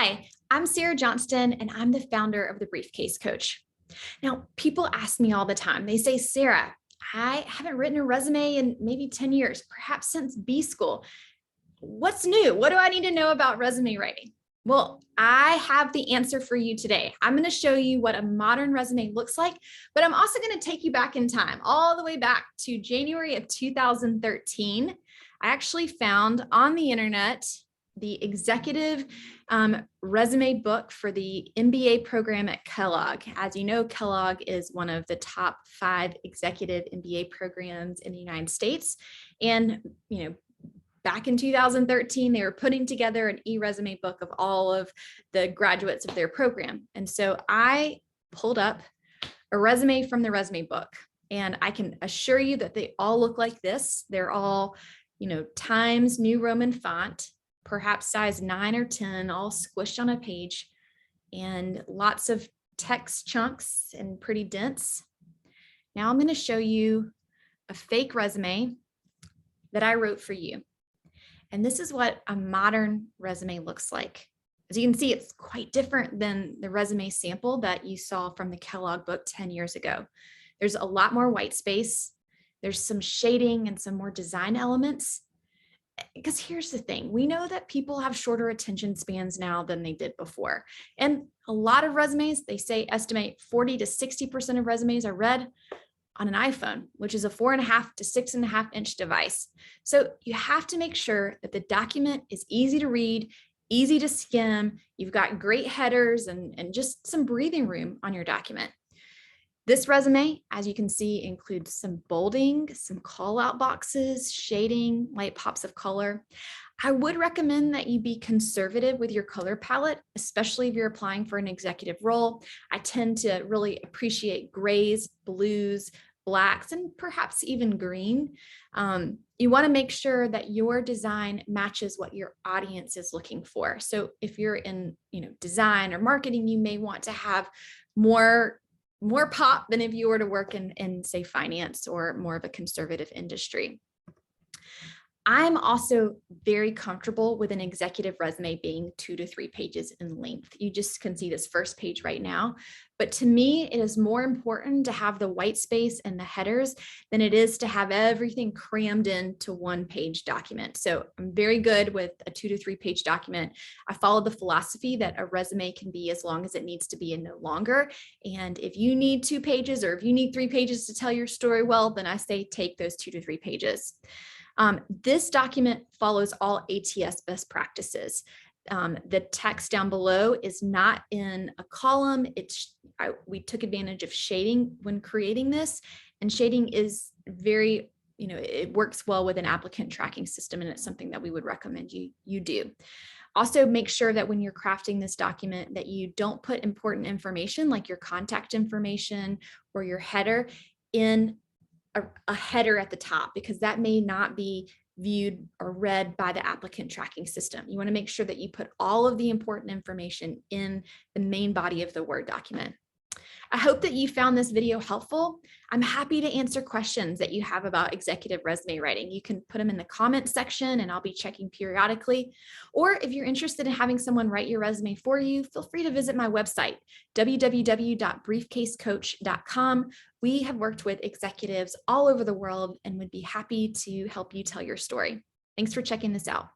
Hi, I'm Sarah Johnston, and I'm the founder of the Briefcase Coach. Now, people ask me all the time, they say, Sarah, I haven't written a resume in maybe 10 years, perhaps since B school. What's new? What do I need to know about resume writing? Well, I have the answer for you today. I'm going to show you what a modern resume looks like, but I'm also going to take you back in time, all the way back to January of 2013. I actually found on the internet the executive resume book for the MBA program at Kellogg. As you know, Kellogg is one of the top 5 executive MBA programs in the United States. And, back in 2013, they were putting together an e-resume book of all of the graduates of their program. And so I pulled up a resume from the resume book, and I can assure you that they all look like this. They're all, Times New Roman font, perhaps size 9 or 10, all squished on a page, and lots of text chunks and pretty dense. Now I'm going to show you a fake resume that I wrote for you. And this is what a modern resume looks like. As you can see, it's quite different than the resume sample that you saw from the Kellogg book 10 years ago. There's a lot more white space. There's some shading and some more design elements. Because here's the thing, we know that people have shorter attention spans now than they did before. And a lot of resumes, they say estimate 40 to 60% of resumes are read on an iPhone, which is a 4.5 to 6.5 inch device. So you have to make sure that the document is easy to read, easy to skim. You've got great headers and just some breathing room on your document. This resume, as you can see, includes some bolding, some call out boxes, shading, light pops of color. I would recommend that you be conservative with your color palette, especially if you're applying for an executive role. I tend to really appreciate grays, blues, blacks, and perhaps even green. You want to make sure that your design matches what your audience is looking for. So if you're in, design or marketing, you may want to have more pop than if you were to work in say finance or more of a conservative industry. I'm also very comfortable with an executive resume being 2 to 3 pages in length. You just can see this first page right now. But to me, it is more important to have the white space and the headers than it is to have everything crammed into 1-page document. So I'm very good with a 2 to 3 page document. I follow the philosophy that a resume can be as long as it needs to be and no longer. And if you need 2 pages or if you need 3 pages to tell your story well, then I say take those 2 to 3 pages. This document follows all ATS best practices. The text down below is not in a column. We took advantage of shading when creating this, and shading is very, it works well with an applicant tracking system, and it's something that we would recommend you do. Also, make sure that when you're crafting this document that you don't put important information like your contact information or your header in a header at the top, because that may not be viewed or read by the applicant tracking system. You want to make sure that you put all of the important information in the main body of the Word document. I hope that you found this video helpful. I'm happy to answer questions that you have about executive resume writing. You can put them in the comments section and I'll be checking periodically. Or if you're interested in having someone write your resume for you, feel free to visit my website, www.briefcasecoach.com. We have worked with executives all over the world and would be happy to help you tell your story. Thanks for checking this out.